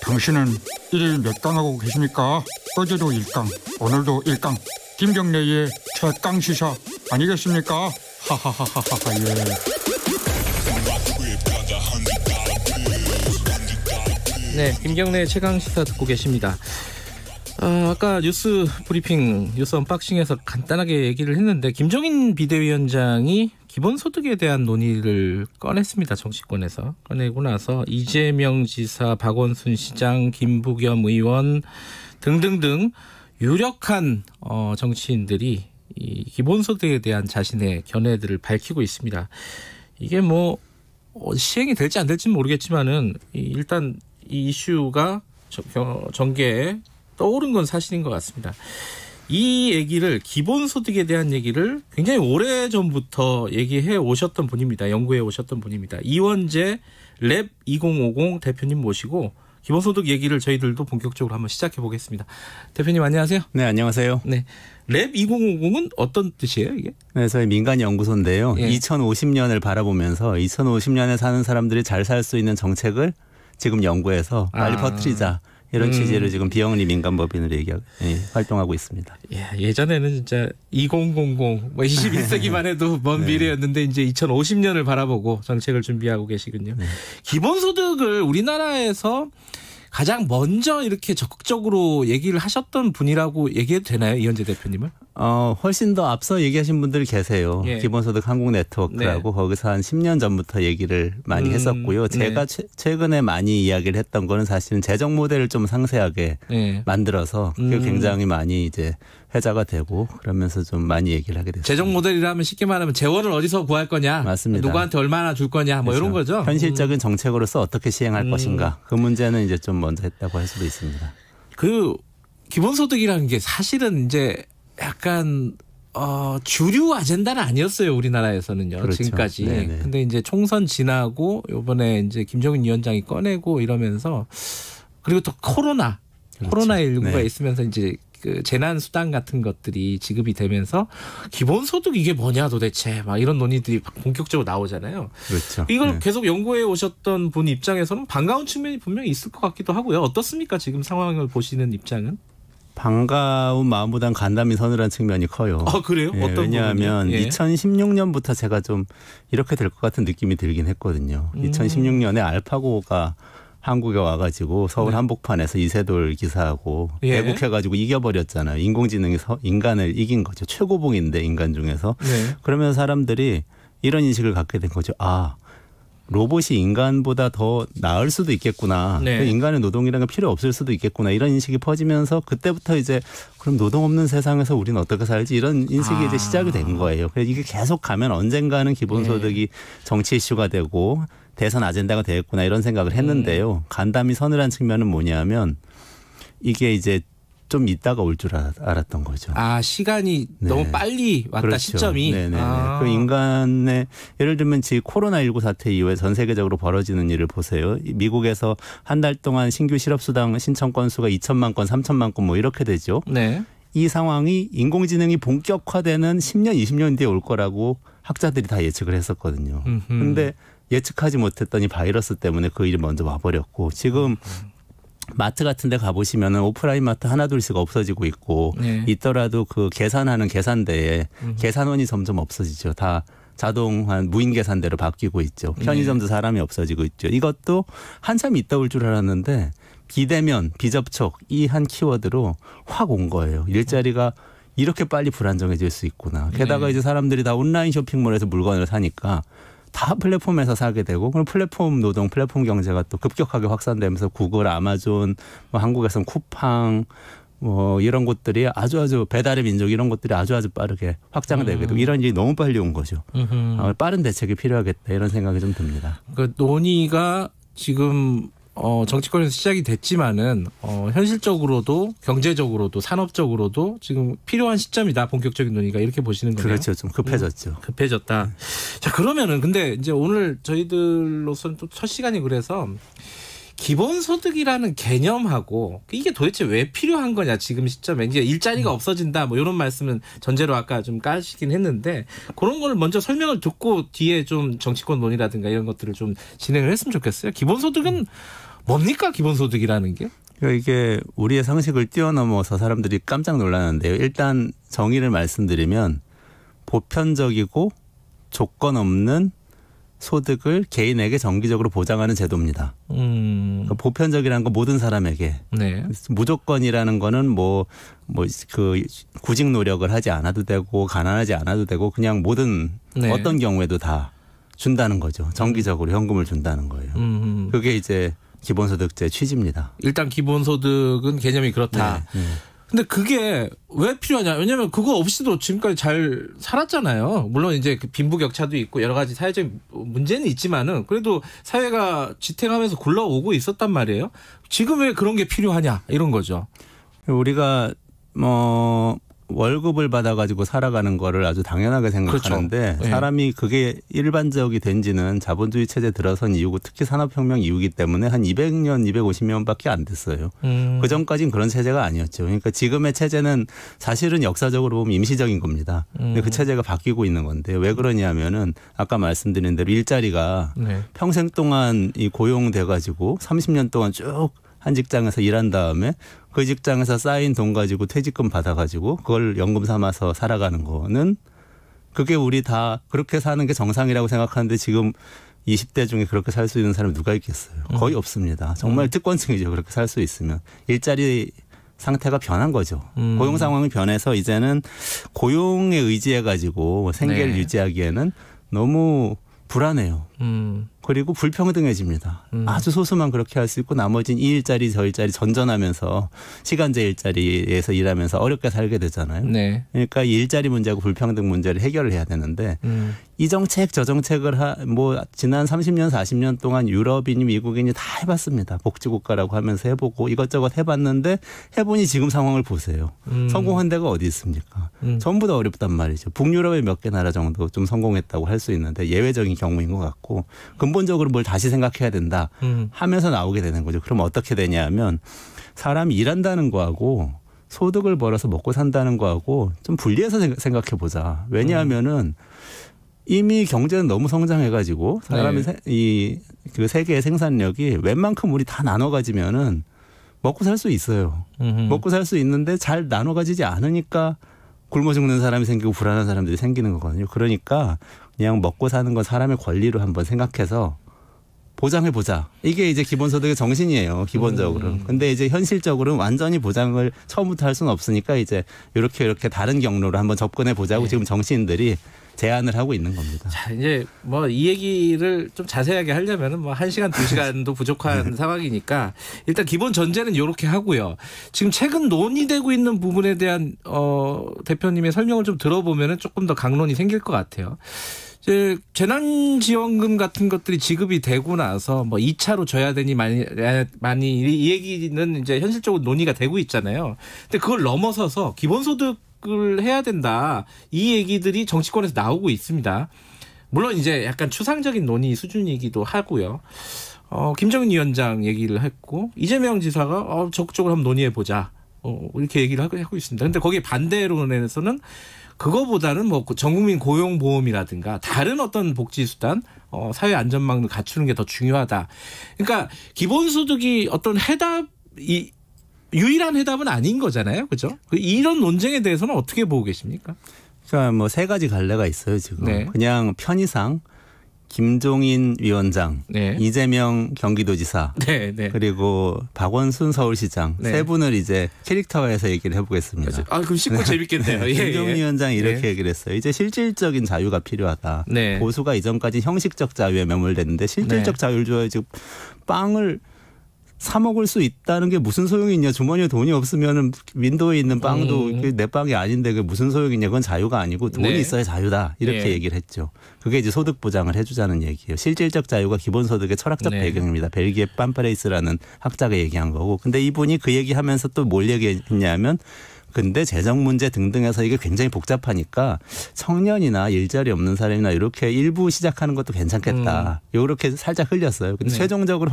당신은 일일 몇 강 하고 계십니까? 어제도 1강, 오늘도 1강. 김경래의 최강 시사 아니겠습니까? 하하하하하 예. 네, 김경래의 최강 시사 듣고 계십니다. 아까 뉴스 브리핑, 뉴스 언박싱에서 간단하게 얘기를 했는데 김종인 비대위원장이 기본소득에 대한 논의를 꺼냈습니다. 정치권에서. 꺼내고 나서 이재명 지사, 박원순 시장, 김부겸 의원 등등등 유력한 정치인들이 이 기본소득에 대한 자신의 견해들을 밝히고 있습니다. 이게 뭐 시행이 될지 안 될지는 모르겠지만은 일단 이 이슈가 정계에 떠오른 건 사실인 것 같습니다. 이 얘기를 기본소득에 대한 얘기를 굉장히 오래전부터 얘기해 오셨던 분입니다. 연구해 오셨던 분입니다. 이원재 랩 2050 대표님 모시고 기본소득 얘기를 저희들도 본격적으로 한번 시작해 보겠습니다. 대표님 안녕하세요. 네, 안녕하세요. 네, 랩 2050은 어떤 뜻이에요, 이게? 네, 저희 민간연구소인데요. 예. 2050년을 바라보면서 2050년에 사는 사람들이 잘 살 수 있는 정책을 지금 연구해서 빨리 퍼뜨리자. 이런 취지로 지금 비영리 민간법인으로 활동하고 있습니다. 예전에는 진짜 2000, 뭐 21세기만 해도 먼 미래였는데 이제 2050년을 바라보고 정책을 준비하고 계시군요. 네. 기본소득을 우리나라에서 가장 먼저 이렇게 적극적으로 얘기를 하셨던 분이라고 얘기해도 되나요? 이현재 대표님은? 훨씬 더 앞서 얘기하신 분들이 계세요. 예. 기본소득 한국 네트워크라고 네. 거기서 한 10년 전부터 얘기를 많이 했었고요. 제가 최근에 많이 이야기를 했던 거는 사실은 재정 모델을 좀 상세하게 만들어서 그게 굉장히 많이 이제 회자가 되고 그러면서 좀 많이 얘기를 하게 됐습니다. 재정 모델이라면 쉽게 말하면 재원을 어디서 구할 거냐. 맞습니다. 누구한테 얼마나 줄 거냐 뭐 그렇죠. 이런 거죠. 현실적인 정책으로서 어떻게 시행할 것인가. 그 문제는 이제 좀 먼저 했다고 할 수도 있습니다. 그 기본소득이라는 게 사실은 이제 약간 주류 아젠다는 아니었어요. 우리나라에서는요. 그렇죠. 지금까지. 네네. 근데 이제 총선 지나고 이번에 이제 김종인 위원장이 꺼내고 이러면서 그리고 또 코로나. 그렇죠. 코로나19가 네. 있으면서 이제 그 재난 수당 같은 것들이 지급이 되면서 기본소득 이게 뭐냐 도대체 막 이런 논의들이 본격적으로 나오잖아요. 그렇죠. 이걸 계속 연구해 오셨던 분 입장에서는 반가운 측면이 분명히 있을 것 같기도 하고요. 어떻습니까? 지금 상황을 보시는 입장은? 반가운 마음보단 간담이 서늘한 측면이 커요. 그래요? 어떤 왜냐하면 2016년부터 제가 좀 이렇게 될 것 같은 느낌이 들긴 했거든요. 2016년에 알파고가 한국에 와가지고 서울 한복판에서 이세돌 기사하고 대국해가지고 이겨버렸잖아요. 인공지능이 인간을 이긴 거죠. 최고봉인데 인간 중에서. 그러면서 사람들이 이런 인식을 갖게 된 거죠. 로봇이 인간보다 더 나을 수도 있겠구나. 인간의 노동이라는 게 필요 없을 수도 있겠구나. 이런 인식이 퍼지면서 그때부터 이제 그럼 노동 없는 세상에서 우리는 어떻게 살지? 이런 인식이 이제 시작이 된 거예요. 그래서 이게 계속 가면 언젠가는 기본소득이 정치 이슈가 되고 대선 아젠다가 되겠구나 이런 생각을 했는데요. 간담이 서늘한 측면은 뭐냐면 이게 이제 좀 있다가 올 줄 알았던 거죠. 시간이 너무 빨리 왔다. 그렇죠. 시점이. 네네. 그 인간의 예를 들면 지금 코로나19 사태 이후에 전 세계적으로 벌어지는 일을 보세요. 미국에서 한 달 동안 신규 실업수당 신청 건수가 2천만 건, 3천만 건 뭐 이렇게 되죠. 이 상황이 인공지능이 본격화되는 10년, 20년 뒤에 올 거라고 학자들이 다 예측을 했었거든요. 그런데 예측하지 못했더니 바이러스 때문에 그 일이 먼저 와버렸고 지금 마트 같은 데 가보시면은 오프라인 마트 하나둘씩 없어지고 있고 있더라도 그 계산하는 계산대에 계산원이 점점 없어지죠. 다 자동한 무인 계산대로 바뀌고 있죠. 편의점도 사람이 없어지고 있죠. 이것도 한참 있다 올 줄 알았는데 비대면, 비접촉 이 한 키워드로 확 온 거예요. 일자리가 이렇게 빨리 불안정해질 수 있구나. 게다가 이제 사람들이 다 온라인 쇼핑몰에서 물건을 사니까 다 플랫폼에서 사게 되고 그럼 플랫폼 노동, 플랫폼 경제가 또 급격하게 확산되면서 구글, 아마존, 뭐 한국에서는 쿠팡 뭐 이런 곳들이 아주 배달의 민족 이런 것들이 아주 빠르게 확장되게 되고 이런 일이 너무 빨리 온 거죠. 빠른 대책이 필요하겠다 이런 생각이 좀 듭니다. 그 논의가 지금 정치권에서 시작이 됐지만은 현실적으로도 경제적으로도 산업적으로도 지금 필요한 시점이다. 본격적인 논의가 이렇게 보시는 거예요. 그렇죠. 좀 급해졌죠. 급해졌다. 자, 그러면은 근데 이제 오늘 저희들로서는 또 첫 시간이 그래서 기본소득이라는 개념하고 이게 도대체 왜 필요한 거냐 지금 시점에 이제 일자리가 없어진다 뭐 이런 말씀은 전제로 아까 좀 까시긴 했는데 그런 걸 먼저 설명을 듣고 뒤에 좀 정치권 논의라든가 이런 것들을 좀 진행을 했으면 좋겠어요. 기본소득은 뭡니까 기본소득이라는 게? 그러니까 이게 우리의 상식을 뛰어넘어서 사람들이 깜짝 놀라는데요. 일단 정의를 말씀드리면 보편적이고 조건 없는 소득을 개인에게 정기적으로 보장하는 제도입니다. 그러니까 보편적이라는 건 모든 사람에게. 네. 무조건이라는 거는 그 구직 노력을 하지 않아도 되고 가난하지 않아도 되고 그냥 모든 네. 어떤 경우에도 다 준다는 거죠. 정기적으로 현금을 준다는 거예요. 그게 이제 기본소득제 취지입니다. 일단 기본소득은 개념이 그렇다. 네. 근데 그게 왜 필요하냐? 왜냐하면 그거 없이도 지금까지 잘 살았잖아요. 물론 이제 그 빈부격차도 있고 여러 가지 사회적인 문제는 있지만은 그래도 사회가 지탱하면서 굴러오고 있었단 말이에요. 지금 왜 그런 게 필요하냐? 이런 거죠. 우리가 월급을 받아가지고 살아가는 거를 아주 당연하게 생각하는데 그렇죠. 네. 사람이 그게 일반적이 된 지는 자본주의 체제 들어선 이후고 특히 산업혁명 이후기 때문에 한 200년, 250년밖에 안 됐어요. 그 전까지는 그런 체제가 아니었죠. 그러니까 지금의 체제는 사실은 역사적으로 보면 임시적인 겁니다. 근데 그 체제가 바뀌고 있는 건데 왜 그러냐면은 아까 말씀드린 대로 일자리가 네. 평생 동안 고용돼가지고 30년 동안 쭉 한 직장에서 일한 다음에 그 직장에서 쌓인 돈 가지고 퇴직금 받아가지고 그걸 연금 삼아서 살아가는 거는 그게 우리 다 그렇게 사는 게 정상이라고 생각하는데 지금 20대 중에 그렇게 살 수 있는 사람이 누가 있겠어요. 거의 없습니다. 정말 특권층이죠. 그렇게 살 수 있으면. 일자리 상태가 변한 거죠. 고용 상황이 변해서 이제는 고용에 의지해 가지고 생계를 네. 유지하기에는 너무 불안해요. 그리고 불평등해집니다. 아주 소수만 그렇게 할 수 있고 나머지는 이 일자리 저 일자리 전전하면서 시간제 일자리에서 일하면서 어렵게 살게 되잖아요. 네. 그러니까 이 일자리 문제하고 불평등 문제를 해결을 해야 되는데 이 정책 저 정책을 지난 30년 40년 동안 유럽인이 미국인이 다 해봤습니다. 복지국가라고 하면서 해보고 이것저것 해봤는데 해보니 지금 상황을 보세요. 성공한 데가 어디 있습니까? 전부 다 어렵단 말이죠. 북유럽의 몇 개 나라 정도 좀 성공했다고 할 수 있는데 예외적인 경우인 것 같고 근본적으로 뭘 다시 생각해야 된다 하면서 나오게 되는 거죠. 그럼 어떻게 되냐면 사람이 일한다는 거하고 소득을 벌어서 먹고 산다는 거하고 좀 분리해서 생각해 보자. 왜냐하면은 이미 경제는 너무 성장해가지고 사람의 네. 그 세계의 생산력이 웬만큼 우리 다 나눠 가지면은 먹고 살 수 있어요. 먹고 살 수 있는데 잘 나눠 가지지 않으니까 굶어 죽는 사람이 생기고 불안한 사람들이 생기는 거거든요. 그러니까 그냥 먹고 사는 건 사람의 권리로 한번 생각해서 보장해 보자. 이게 이제 기본소득의 정신이에요. 기본적으로. 근데 이제 현실적으로는 완전히 보장을 처음부터 할 수는 없으니까 이제 이렇게 다른 경로로 한번 접근해 보자고 네. 지금 정치인들이 제안을 하고 있는 겁니다. 자, 이제 이 얘기를 좀 자세하게 하려면은 1시간, 2시간도 부족한 상황이니까 일단 기본 전제는 이렇게 하고요. 지금 최근 논의되고 있는 부분에 대한 대표님의 설명을 좀 들어보면은 조금 더 강론이 생길 것 같아요. 이제 재난지원금 같은 것들이 지급이 되고 나서 2차로 줘야 되니 많이 이 얘기는 이제 현실적으로 논의가 되고 있잖아요. 근데 그걸 넘어서서 기본소득 을 해야 된다. 이 얘기들이 정치권에서 나오고 있습니다. 물론 이제 약간 추상적인 논의 수준이기도 하고요. 김정인 위원장 얘기를 했고 이재명 지사가 적극적으로 한번 논의해 보자. 이렇게 얘기를 하고 있습니다. 그런데 거기에 반대론에서는 그거보다는 전국민 고용보험이라든가 다른 어떤 복지수단, 사회 안전망을 갖추는 게 더 중요하다. 그러니까 기본소득이 어떤 유일한 해답은 아닌 거잖아요. 그죠? 이런 논쟁에 대해서는 어떻게 보고 계십니까? 그러니까 세 가지 갈래가 있어요, 지금. 네. 그냥 편의상 김종인 위원장, 네. 이재명 경기도지사, 네. 그리고 박원순 서울시장 네. 세 분을 이제 캐릭터화해서 얘기를 해보겠습니다. 그럼 쉽고 재밌겠네요. 김종인 위원장이 이렇게 네. 얘기를 했어요. 이제 실질적인 자유가 필요하다. 네. 보수가 이전까지 형식적 자유에 매몰됐는데 실질적 네. 자유를 줘야지. 빵을 사 먹을 수 있다는 게 무슨 소용이 있냐. 주머니에 돈이 없으면 윈도우에 있는 빵도 내 빵이 아닌데 그게 무슨 소용이 있냐. 그건 자유가 아니고 돈이 네. 있어야 자유다. 이렇게 네. 얘기를 했죠. 그게 이제 소득 보장을 해주자는 얘기예요. 실질적 자유가 기본소득의 철학적 네. 배경입니다. 벨기에 빰프레이스라는 학자가 얘기한 거고. 근데 이분이 그 얘기하면서 또 뭘 얘기했냐면 근데 재정 문제 등등해서 이게 굉장히 복잡하니까 청년이나 일자리 없는 사람이나 이렇게 일부 시작하는 것도 괜찮겠다. 이렇게 살짝 흘렸어요. 근데 네. 최종적으로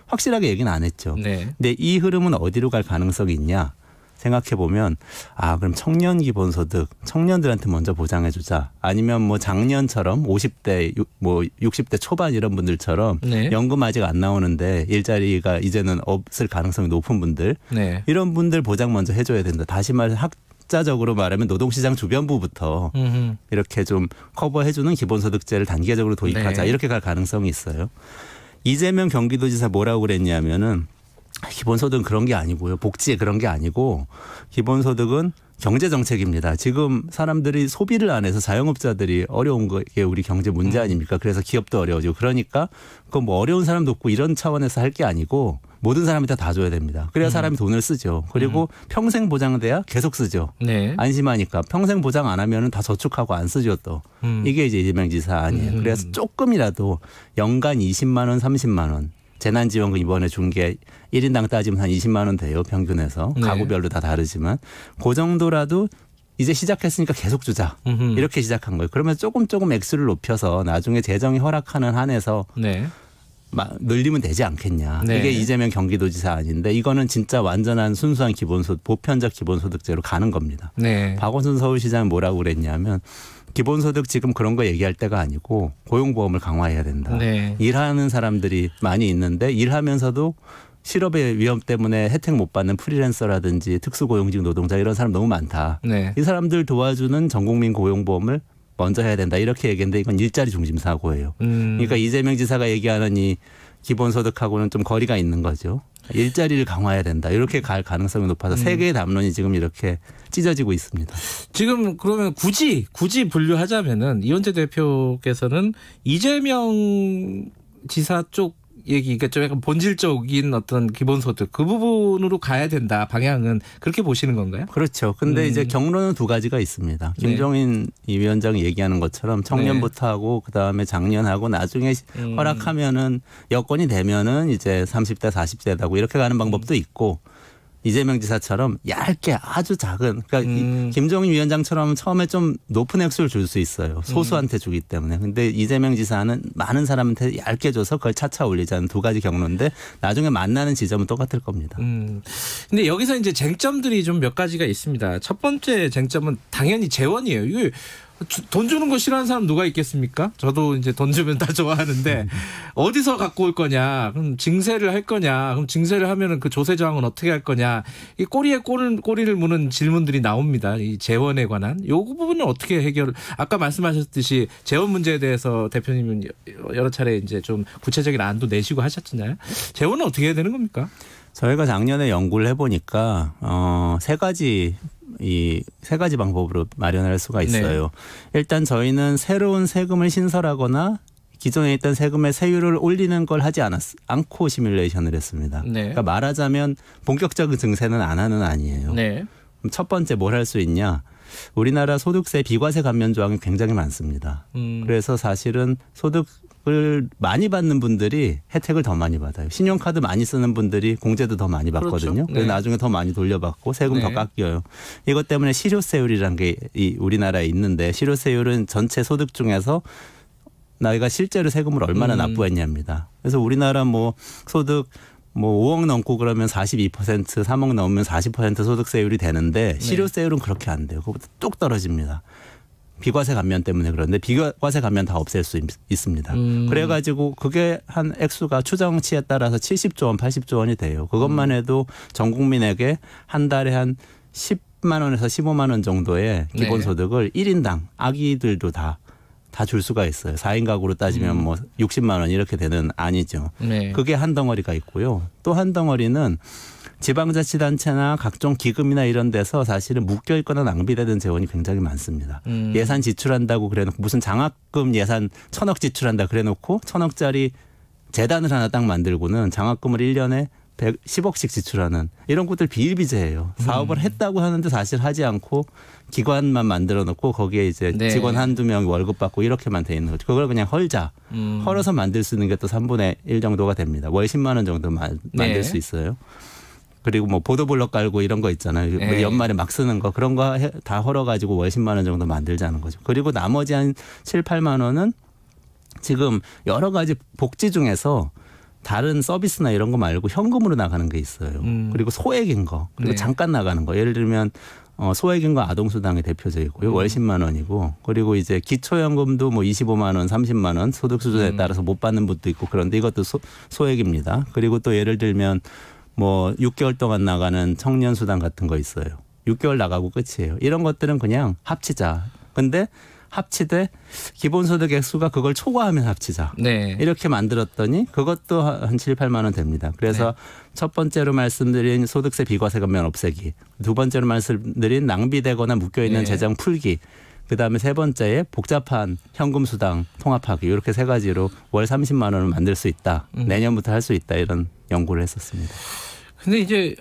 확실하게 얘기는 안 했죠. 네. 근데 이 흐름은 어디로 갈 가능성이 있냐. 생각해 보면 그럼 청년 기본소득 청년들한테 먼저 보장해 주자. 아니면 뭐 작년처럼 50대 60대 초반 이런 분들처럼 네. 연금 아직 안 나오는데 일자리가 이제는 없을 가능성이 높은 분들 네. 이런 분들 보장 먼저 해줘야 된다. 다시 말해 학자적으로 말하면 노동시장 주변부부터 이렇게 좀 커버해주는 기본소득제를 단계적으로 도입하자. 네. 이렇게 갈 가능성이 있어요. 이재명 경기도지사 뭐라고 그랬냐면은 기본소득은 그런 게 아니고요. 복지에 그런 게 아니고 기본소득은 경제정책입니다. 지금 사람들이 소비를 안 해서 자영업자들이 어려운 게 우리 경제 문제 아닙니까? 그래서 기업도 어려워지고 그러니까 그건 뭐 어려운 사람도 없고 이런 차원에서 할 게 아니고 모든 사람한테 다 줘야 됩니다. 그래야 사람이 돈을 쓰죠. 그리고 평생 보장돼야 계속 쓰죠. 네. 안심하니까 평생 보장 안 하면 다 저축하고 안 쓰죠 또. 이게 이제 이재명 지사 아니에요. 그래서 조금이라도 연간 20만 원, 30만 원. 재난지원금 이번에 준 게 1인당 따지면 한 20만 원 돼요. 평균에서. 네. 가구별로 다 다르지만. 그 정도라도 이제 시작했으니까 계속 주자. 이렇게 시작한 거예요. 그러면 조금 액수를 높여서 나중에 재정이 허락하는 한에서 네. 늘리면 되지 않겠냐. 네. 이게 이재명 경기도지사 아닌데 이거는 진짜 완전한 순수한 기본소득, 보편적 기본소득제로 가는 겁니다. 네. 박원순 서울시장은 뭐라고 그랬냐면 기본소득 지금 그런 거 얘기할 때가 아니고 고용보험을 강화해야 된다. 네. 일하는 사람들이 많이 있는데 일하면서도 실업의 위험 때문에 혜택 못 받는 프리랜서라든지 특수고용직 노동자 이런 사람 너무 많다. 네. 이 사람들 도와주는 전국민 고용보험을 먼저 해야 된다. 이렇게 얘기했는데 이건 일자리 중심 사고예요. 그러니까 이재명 지사가 얘기하는 이 기본소득하고는 좀 거리가 있는 거죠. 일자리를 강화해야 된다. 이렇게 갈 가능성이 높아서 세 개의 담론이 지금 이렇게 찢어지고 있습니다. 지금 그러면 굳이 분류하자면은 이원재 대표께서는 이재명 지사 쪽 얘기, 그러니까 좀 약간 본질적인 어떤 기본소득 그 부분으로 가야 된다. 방향은 그렇게 보시는 건가요? 그렇죠. 근데 이제 경로는 두 가지가 있습니다. 김종인 이 위원장이 얘기하는 것처럼 청년부터 하고 그다음에 장년하고 나중에 허락하면은 여건이 되면은 이제 30대 40대다고 이렇게 가는 방법도 있고 이재명 지사처럼 얇게 아주 작은 그러니까 김종인 위원장처럼 처음에 좀 높은 액수를 줄 수 있어요. 소수한테 주기 때문에. 근데 이재명 지사는 많은 사람한테 얇게 줘서 그걸 차차 올리자는 두 가지 경로인데 나중에 만나는 지점은 똑같을 겁니다. 근데 여기서 이제 쟁점들이 좀 몇 가지가 있습니다. 첫 번째 쟁점은 당연히 재원이에요. 이거 돈 주는 거 싫어하는 사람 누가 있겠습니까? 저도 이제 돈 주면 다 좋아하는데 어디서 갖고 올 거냐? 그럼 증세를 할 거냐? 그럼 증세를 하면은 그 조세 저항은 어떻게 할 거냐? 이 꼬리를 무는 질문들이 나옵니다. 이 재원에 관한 요 부분은 어떻게 아까 말씀하셨듯이 재원 문제에 대해서 대표님은 여러 차례 이제 좀 구체적인 안도 내시고 하셨잖아요. 재원은 어떻게 해야 되는 겁니까? 저희가 작년에 연구를 해보니까 세 가지 방법으로 마련할 수가 있어요. 네. 일단 저희는 새로운 세금을 신설하거나 기존에 있던 세금의 세율을 올리는 걸 하지 않고 시뮬레이션을 했습니다. 네. 그러니까 말하자면 본격적인 증세는 안 하는 아니에요. 네. 그럼 첫 번째 뭘 할 수 있냐. 우리나라 소득세 비과세 감면 조항이 굉장히 많습니다. 그래서 사실은 소득을 많이 받는 분들이 혜택을 더 많이 받아요. 신용카드 많이 쓰는 분들이 공제도 더 많이 받거든요. 그렇죠. 그래서 나중에 더 많이 돌려받고 세금 더 깎여요. 이것 때문에 실효세율이라는 게 우리나라에 있는데 실효세율은 전체 소득 중에서 나이가 실제로 세금을 얼마나 납부했냐입니다. 그래서 우리나라 소득 5억 넘고 그러면 42%, 3억 넘으면 40% 소득세율이 되는데 실효세율은 그렇게 안 돼요. 그것보다 뚝 떨어집니다. 비과세 감면 때문에 그런데 비과세 감면 다 없앨 수 있습니다. 그래가지고 그게 한 액수가 추정치에 따라서 70조 원, 80조 원이 돼요. 그것만 해도 전 국민에게 한 달에 한 10만 원에서 15만 원 정도의 기본소득을 1인당 아기들도 다 줄 수가 있어요. 4인 가구로 따지면 60만 원 이렇게 되는 아니죠. 네. 그게 한 덩어리가 있고요. 또 한 덩어리는 지방자치단체나 각종 기금이나 이런 데서 사실은 묶여 있거나 낭비되는 재원이 굉장히 많습니다. 예산 지출한다고 그래놓고 무슨 장학금 예산 1,000억 지출한다 그래놓고 1,000억짜리 재단을 하나 딱 만들고는 장학금을 1년에 10억씩 지출하는 이런 것들 비일비재해요. 사업을 했다고 하는데 사실 하지 않고 기관만 만들어 놓고 거기에 이제 직원 한두 명 월급 받고 이렇게만 돼 있는 거죠. 그걸 그냥 헐어서 만들 수 있는 게 또 3분의 1 정도가 됩니다. 월 10만 원 정도 만들 수 있어요. 그리고 보도블럭 깔고 이런 거 있잖아요. 연말에 막 쓰는 거 그런 거 다 헐어가지고 월 10만 원 정도 만들자는 거죠. 그리고 나머지 한 7, 8만 원은 지금 여러 가지 복지 중에서 다른 서비스나 이런 거 말고 현금으로 나가는 게 있어요. 그리고 소액인 거, 그리고 네. 잠깐 나가는 거. 예를 들면 소액인 거 아동수당이 대표적이고요. 월 10만 원이고, 그리고 이제 기초연금도 뭐 25만 원, 30만 원 소득 수준에 따라서 못 받는 분도 있고, 그런데 이것도 소액입니다. 그리고 또 예를 들면 뭐 6개월 동안 나가는 청년수당 같은 거 있어요. 6개월 나가고 끝이에요. 이런 것들은 그냥 합치자. 근데 합치되 기본소득 액수가 그걸 초과하면 합치자. 네. 이렇게 만들었더니 그것도 한 7, 8만 원 됩니다. 그래서 네. 첫 번째로 말씀드린 소득세 비과세 감면 없애기. 두 번째로 말씀드린 낭비되거나 묶여있는 네. 재정 풀기. 그다음에 세 번째에 복잡한 현금수당 통합하기. 이렇게 세 가지로 월 30만 원을 만들 수 있다. 내년부터 할 수 있다. 이런 연구를 했었습니다. 근데 이제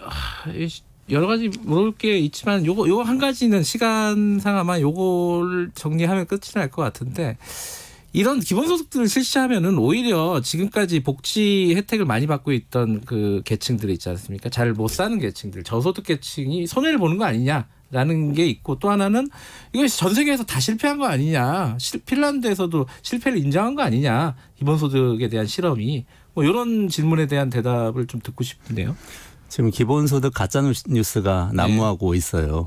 여러 가지 물을 게 있지만 요거 한 가지는 시간상 아마 요거를 정리하면 끝이 날 것 같은데, 이런 기본소득들을 실시하면은 오히려 지금까지 복지 혜택을 많이 받고 있던 그 계층들이 있지 않습니까? 잘 못 사는 계층들, 저소득 계층이 손해를 보는 거 아니냐라는 게 있고, 또 하나는 이거 전 세계에서 다 실패한 거 아니냐, 핀란드에서도 실패를 인정한 거 아니냐, 기본소득에 대한 실험이, 뭐 이런 질문에 대한 대답을 좀 듣고 싶은데요. 지금 기본소득 가짜뉴스가 난무하고 있어요.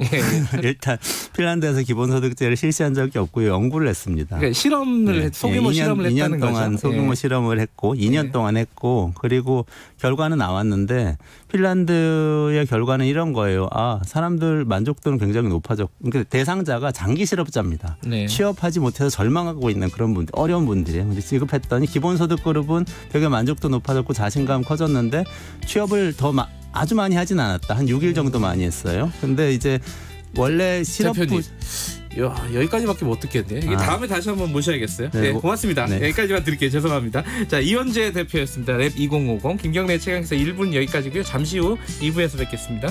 일단 핀란드에서 기본소득제를 실시한 적이 없고요. 연구를 했습니다. 그러니까 실험을 소규모 실험을 했다는 2년 동안 거죠. 소규모 실험을 했고 2년 동안 했고, 그리고 결과는 나왔는데 핀란드의 결과는 이런 거예요. 사람들 만족도는 굉장히 높아졌고, 그러니까 대상자가 장기 실업자입니다. 네. 취업하지 못해서 절망하고 있는 그런 분들, 어려운 분들이에요. 근데 지급했더니 기본소득 그룹은 되게 만족도 높아졌고 자신감 커졌는데 취업을 아주 많이 하진 않았다. 한 6일 정도 많이 했어요. 근데 이제 원래 실업 대표님, 여기까지밖에 못 듣겠네요. 이게 다음에 다시 한번 모셔야겠어요. 네, 고맙습니다. 네. 여기까지만 드릴게요. 죄송합니다. 자, 이현재 대표였습니다. 랩 2050 김경래 최강시사 1분 여기까지고요. 잠시 후 2부에서 뵙겠습니다.